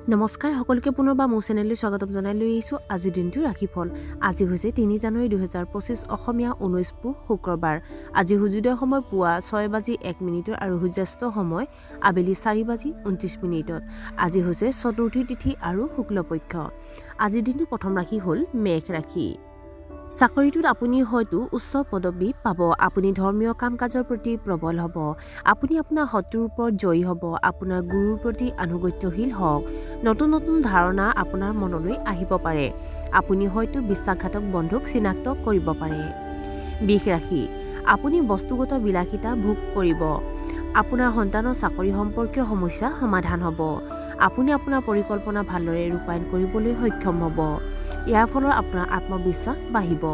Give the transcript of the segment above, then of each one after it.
নমস্কাৰ সকলোকে পুনৰবাৰ মোৰ চেনেললৈ স্বাগতম জনাই লৈ আহিছোঁ আজিৰ দিনটোৰ ৰাশিফল। আজি হৈছে ৩ জানুৱাৰী ২০২৫ অসমীয়া ১৯ পুহ শুক্ৰবাৰ। আজি সূৰ্যোদয় সময় পুৱা ৬:০১ আৰু সূৰ্যাস্ত সময় আবেলি ৪:২৯। আজি হৈছে চতুৰ্থী তিথি আৰু শুক্লপক্ষ। আজিৰ দিনটোৰ প্ৰথম ৰাশি হ'ল মেঘ ৰাশি। চাকৰিটোত আপুনি হয়তো উচ্চ পদবী পাব। আপুনি ধৰ্মীয় কাম কাজৰ প্ৰতি প্ৰবল হ'ব। আপুনি আপোনাৰ শত্ৰুৰ ওপৰত জয়ী হ'ব। আপোনাৰ গুৰুৰ প্ৰতি আনুগত্যশীল হওক। নতুন নতুন ধাৰণা আপোনাৰ মনলৈ আহিব পাৰে। আপুনি হয়তো বিশ্বাসঘাতক বন্ধুক চিনাক্ত কৰিব পাৰে। বৃষ ৰাশি। আপুনি বস্তুগত বিলাসিতা ভোগ কৰিব। আপোনাৰ সন্তানৰ চাকৰি সম্পৰ্কীয় সমস্যা সমাধান হ'ব। আপুনি আপোনাৰ পৰিকল্পনা ভালদৰে ৰূপায়ণ কৰিবলৈ সক্ষম হ'ব। ইয়াৰ ফলত আপোনাৰ আত্মবিশ্বাস বাঢ়িব।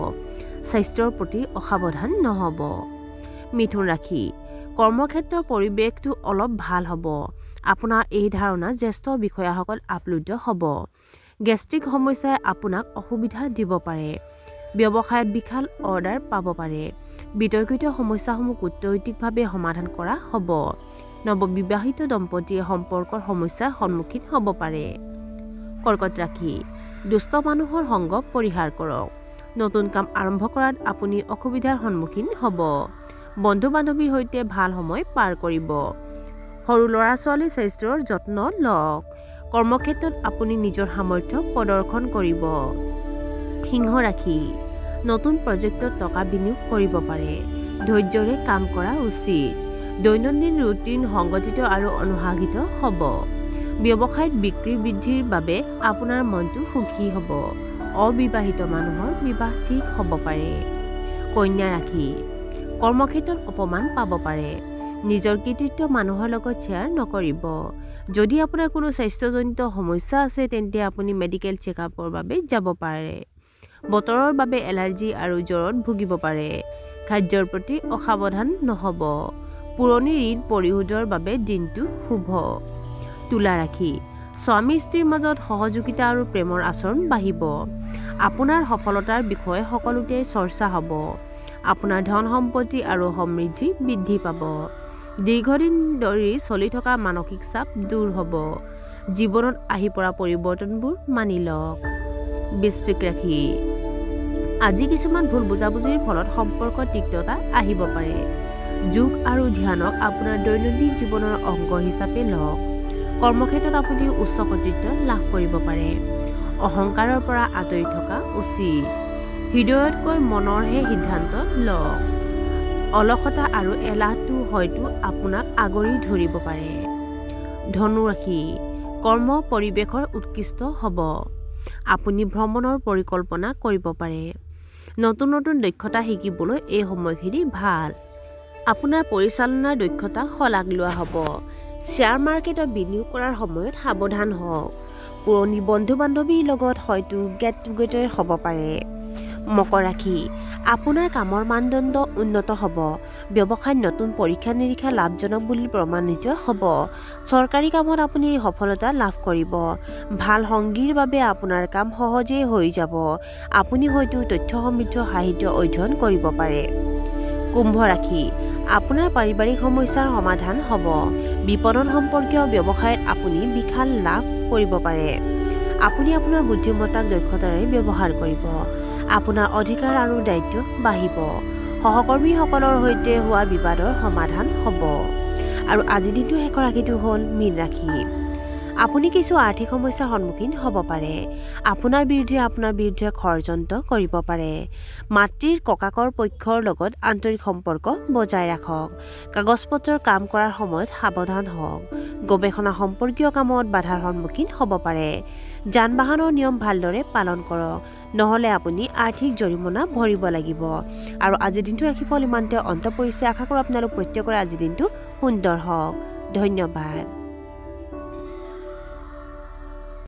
স্বাস্থ্যৰ প্ৰতি অসাৱধান নহ'ব। মিথুন ৰাশি। কৰ্মক্ষেত্ৰৰ পৰিৱেশটো অলপ ভাল হ'ব। আপোনাৰ এই ধাৰণা জ্যেষ্ঠ বিষয়াসকল আপ্লুত হ'ব। গেষ্ট্ৰিক সমস্যাই আপোনাক অসুবিধা দিব পাৰে। ব্যৱসায়ত বিশাল অৰ্ডাৰ পাব পাৰে। বিতৰ্কিত সমস্যাসমূহ কূটনৈতিকভাৱে সমাধান কৰা হ'ব। নৱবিবাহিত দম্পতীয়ে সম্পৰ্কৰ সমস্যাৰ সন্মুখীন হ'ব পাৰে। কৰ্কট ৰাশি। দুষ্ট মানুহৰ সংগ পৰিহাৰ কৰক। নতুন কাম আৰম্ভ কৰাত আপুনি অসুবিধাৰ সন্মুখীন হ'ব। বন্ধু বান্ধৱীৰ সৈতে ভাল সময় পাৰ কৰিব। সৰু ল'ৰা ছোৱালীৰ স্বাস্থ্যৰ যত্ন লওক। কৰ্মক্ষেত্ৰত আপুনি নিজৰ সামৰ্থ্য প্ৰদৰ্শন কৰিব। সিংহ ৰাশি। নতুন প্ৰজেক্টত টকা বিনিয়োগ কৰিব পাৰে। ধৈৰ্য্যৰে কাম কৰা উচিত। দৈনন্দিন ৰুটিন সংগঠিত আৰু অনুশাসিত হ'ব। ব্যৱসায়ত বিক্ৰী বৃদ্ধিৰ বাবে আপোনাৰ মনটো সুখী হ'ব। অবিবাহিত মানুহৰ বিবাহ ঠিক হ'ব পাৰে। কন্যা ৰাশি। কৰ্মক্ষেত্ৰত অপমান পাব পাৰে। নিজৰ কৃতিত্ব মানুহৰ লগত শ্বেয়াৰ নকৰিব। যদি আপোনাৰ কোনো স্বাস্থ্যজনিত সমস্যা আছে তেন্তে আপুনি মেডিকেল চেকআপৰ বাবে যাব পাৰে। বতৰৰ বাবে এলাৰ্জি আৰু জ্বৰত ভুগিব পাৰে। খাদ্যৰ প্ৰতি অসাৱধান নহ'ব। পুৰণি ঋণ পৰিশোধৰ বাবে দিনটো শুভ। তুলা ৰাশি। স্বামী স্ত্ৰীৰ মাজত সহযোগিতা আৰু প্ৰেমৰ আচৰণ বাঢ়িব। আপোনাৰ সফলতাৰ বিষয়ে সকলোতে চৰ্চা হ'ব। আপোনাৰ ধন সম্পত্তি আৰু সমৃদ্ধি বৃদ্ধি পাব। দীৰ্ঘদিন ধৰি চলি থকা মানসিক চাপ দূৰ হ'ব। জীৱনত আহি পৰা পৰিৱৰ্তনবোৰ মানি লওক। বৃশ্চিক ৰাশি। আজি কিছুমান ভুল বুজাবুজিৰ ফলত সম্পৰ্কত তিক্ততা আহিব পাৰে। যোগ আৰু ধ্যানক আপোনাৰ দৈনন্দিন জীৱনৰ অংগ হিচাপে লওক। কৰ্মক্ষেত্ৰত আপুনি উচ্চ কৰ্তৃত্ব লাভ কৰিব পাৰে। অহংকাৰৰ পৰা আঁতৰি থকা উচিত। হৃদয়তকৈ মনৰহে সিদ্ধান্ত লওক। অলসতা আৰু এলাহটো হয়তো আপোনাক আগুৰি ধৰিব পাৰে। ধনু ৰাশি। কৰ্ম পৰিৱেশৰ উৎকৃষ্ট হ'ব। আপুনি ভ্ৰমণৰ পৰিকল্পনা কৰিব পাৰে। নতুন নতুন দক্ষতা শিকিবলৈ এই সময়খিনি ভাল। আপোনাৰ পৰিচালনাৰ দক্ষতা শলাগ লোৱা হ'ব। শ্বেয়াৰ মাৰ্কেটত বিনিয়োগ কৰাৰ সময়ত সাৱধান হওক। পুৰণি বন্ধু বান্ধৱীৰ লগত হয়তো গেট টুগেডাৰ হ'ব পাৰে। মকৰ ৰাশি। আপোনাৰ কামৰ মানদণ্ড উন্নত হ'ব। ব্যৱসায়ত নতুন পৰীক্ষা নিৰীক্ষা লাভজনক বুলি প্ৰমাণিত হ'ব। চৰকাৰী কামত আপুনি সফলতা লাভ কৰিব। ভাল সংগীৰ বাবে আপোনাৰ কাম সহজেই হৈ যাব। আপুনি হয়তো তথ্য সমৃদ্ধ সাহিত্য অধ্যয়ন কৰিব পাৰে। কুম্ভ ৰাশি। আপোনাৰ পাৰিবাৰিক সমস্যাৰ সমাধান হ'ব। বিপণন সম্পৰ্কীয় ব্যৱসায়ত আপুনি বিশাল লাভ কৰিব পাৰে। আপুনি আপোনাৰ বুদ্ধিমত্তাক দক্ষতাৰে ব্যৱহাৰ কৰিব। আপোনাৰ অধিকাৰ আৰু দায়িত্ব বাঢ়িব। সহকৰ্মীসকলৰ সৈতে হোৱা বিবাদৰ সমাধান হ'ব। আৰু আজিৰ দিনটোৰ শেষৰ ৰাশিটো হ'ল মীন ৰাশি। আপুনি কিছু আৰ্থিক সমস্যাৰ সন্মুখীন হ'ব পাৰে। আপোনাৰ বিৰুদ্ধে ষড়যন্ত্ৰ কৰিব পাৰে। মাতৃৰ ককাকৰ পক্ষৰ লগত আন্তৰিক সম্পৰ্ক বজাই ৰাখক। কাগজ পত্ৰৰ কাম কৰাৰ সময়ত সাৱধান হওক। গৱেষণা সম্পৰ্কীয় কামত বাধাৰ সন্মুখীন হ'ব পাৰে। যান বাহনৰ নিয়ম ভালদৰে পালন কৰক। নহ'লে আপুনি আৰ্থিক জৰিমনা ভৰিব লাগিব। আৰু আজিৰ দিনটোৰ ৰাশিফল ইমানতে অন্ত পৰিছে। আশা কৰোঁ আপোনালোক প্ৰত্যেকৰে আজিৰ দিনটো সুন্দৰ হওক। ধন্যবাদ।